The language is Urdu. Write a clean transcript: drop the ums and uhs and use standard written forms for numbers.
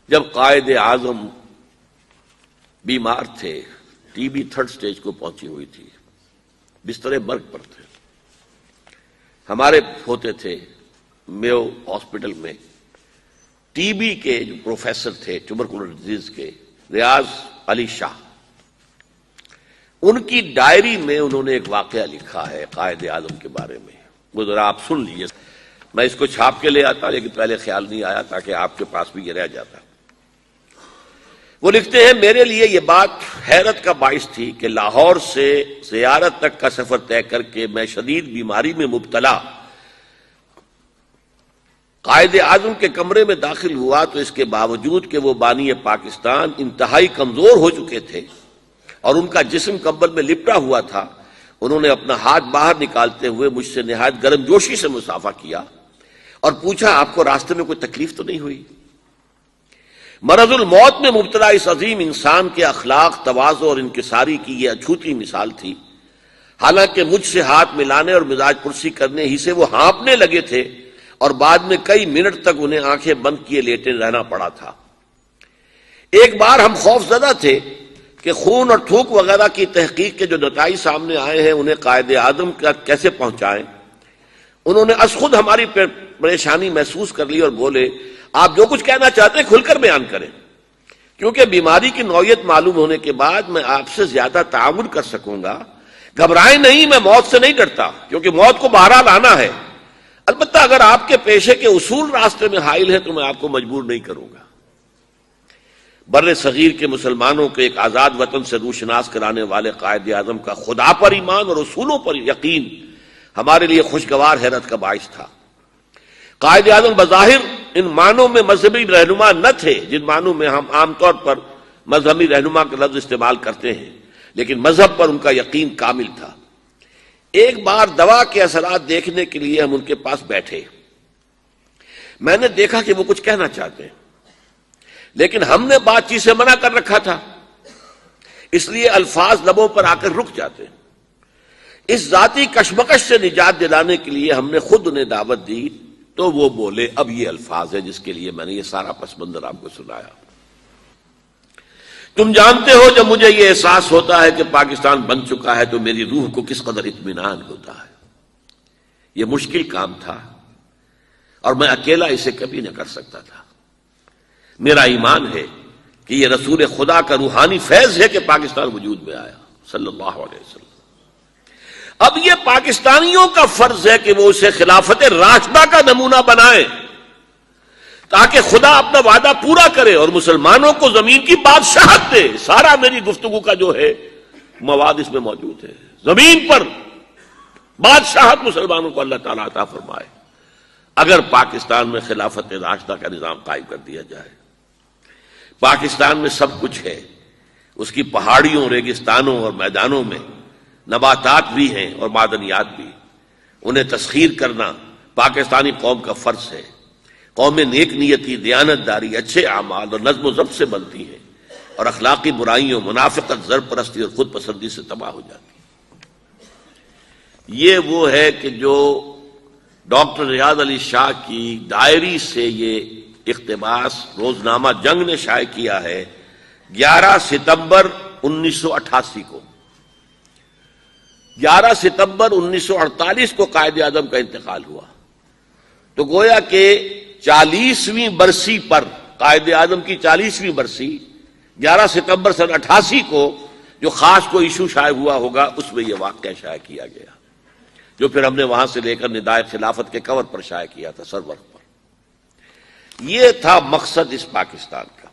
جب قائد اعظم بیمار تھے، ٹی بی 3rd stage کو پہنچی ہوئی تھی، بستر مرگ پر تھے، ہمارے ہوتے تھے میو ہاسپٹل میں ٹی بی کے جو پروفیسر تھے ٹیوبرکلوز ڈیزیز کے، ریاض علی شاہ، ان کی ڈائری میں انہوں نے ایک واقعہ لکھا ہے قائد اعظم کے بارے میں، وہ ذرا آپ سن لیجیے۔ میں اس کو چھاپ کے لے آتا لیکن پہلے خیال نہیں آیا تاکہ آپ کے پاس بھی یہ رہ جاتا۔ وہ لکھتے ہیں، میرے لیے یہ بات حیرت کا باعث تھی کہ لاہور سے زیارت تک کا سفر طے کر کے میں شدید بیماری میں مبتلا قائد اعظم کے کمرے میں داخل ہوا تو اس کے باوجود کہ وہ بانی پاکستان انتہائی کمزور ہو چکے تھے اور ان کا جسم کمبل میں لپٹا ہوا تھا، انہوں نے اپنا ہاتھ باہر نکالتے ہوئے مجھ سے نہایت گرم جوشی سے مصافحہ کیا اور پوچھا، آپ کو راستے میں کوئی تکلیف تو نہیں ہوئی؟ مرض الموت میں مبتلا اس عظیم انسان کے اخلاق، تواضع اور انکساری کی یہ اچھوتی مثال تھی۔ حالانکہ مجھ سے ہاتھ ملانے اور مزاج پرسی کرنے ہی سے وہ ہانپنے لگے تھے اور بعد میں کئی منٹ تک انہیں آنکھیں بند کیے لیٹے رہنا پڑا تھا۔ ایک بار ہم خوف زدہ تھے کہ خون اور تھوک وغیرہ کی تحقیق کے جو نتائج سامنے آئے ہیں انہیں قائد اعظم کا کیسے پہنچائیں۔ انہوں نے از خود ہماری پریشانی محسوس کر لی اور بولے، آپ جو کچھ کہنا چاہتے ہیں کھل کر بیان کریں، کیونکہ بیماری کی نوعیت معلوم ہونے کے بعد میں آپ سے زیادہ تعاون کر سکوں گا۔ گھبرائیں نہیں، میں موت سے نہیں ڈرتا، کیونکہ موت کو بہرحال آنا ہے، البتہ اگر آپ کے پیشے کے اصول راستے میں حائل ہیں تو میں آپ کو مجبور نہیں کروں گا۔ بر صغیر کے مسلمانوں کو ایک آزاد وطن سے روشناس کرانے والے قائد اعظم کا خدا پر ایمان اور اصولوں پر یقین ہمارے لیے خوشگوار حیرت کا باعث تھا۔ قائد اعظم بظاہر ان معنوں میں مذہبی رہنما نہ تھے جن معنوں میں ہم عام طور پر مذہبی رہنما کا لفظ استعمال کرتے ہیں، لیکن مذہب پر ان کا یقین کامل تھا۔ ایک بار دوا کے اثرات دیکھنے کے لیے ہم ان کے پاس بیٹھے، میں نے دیکھا کہ وہ کچھ کہنا چاہتے ہیں لیکن ہم نے بات چیت سے منع کر رکھا تھا، اس لیے الفاظ لبوں پر آ کر رک جاتے ہیں۔ اس ذاتی کشمکش سے نجات دلانے کے لیے ہم نے خود انہیں دعوت دی تو وہ بولے، اب یہ الفاظ ہے جس کے لیے میں نے یہ سارا پس منظر آپ کو سنایا۔ تم جانتے ہو جب مجھے یہ احساس ہوتا ہے کہ پاکستان بن چکا ہے تو میری روح کو کس قدر اطمینان ہوتا ہے۔ یہ مشکل کام تھا اور میں اکیلا اسے کبھی نہ کر سکتا تھا۔ میرا ایمان ہے کہ یہ رسول خدا کا روحانی فیض ہے کہ پاکستان وجود میں آیا صلی اللہ علیہ وسلم۔ اب یہ پاکستانیوں کا فرض ہے کہ وہ اسے خلافت راشدہ کا نمونہ بنائیں تاکہ خدا اپنا وعدہ پورا کرے اور مسلمانوں کو زمین کی بادشاہت دے۔ سارا میری گفتگو کا جو ہے مواد اس میں موجود ہے۔ زمین پر بادشاہت مسلمانوں کو اللہ تعالیٰ عطا فرمائے اگر پاکستان میں خلافت راشدہ کا نظام قائم کر دیا جائے۔ پاکستان میں سب کچھ ہے، اس کی پہاڑیوں، ریگستانوں اور میدانوں میں نباتات بھی ہیں اور معدنیات بھی، انہیں تسخیر کرنا پاکستانی قوم کا فرض ہے۔ قوم نیک نیتی، دیانت داری، اچھے اعمال اور نظم و ضبط سے بنتی ہے اور اخلاقی برائیوں، منافقت، زر پرستی اور خود پسندی سے تباہ ہو جاتی ہے۔ یہ وہ ہے کہ جو ڈاکٹر ریاض علی شاہ کی ڈائری سے یہ اقتباس روزنامہ جنگ نے شائع کیا ہے 11 ستمبر 1988 کو۔ 11 ستمبر 1948 کو قائد اعظم کا انتقال ہوا، تو گویا کہ 40ویں برسی پر، قائد اعظم کی 40ویں برسی 11 ستمبر سن 88 کو جو خاص کو ایشو شائع ہوا ہوگا اس میں یہ واقعہ شائع کیا گیا، جو پھر ہم نے وہاں سے لے کر ندائے خلافت کے کور پر شائع کیا تھا، سرورق پر۔ یہ تھا مقصد اس پاکستان کا۔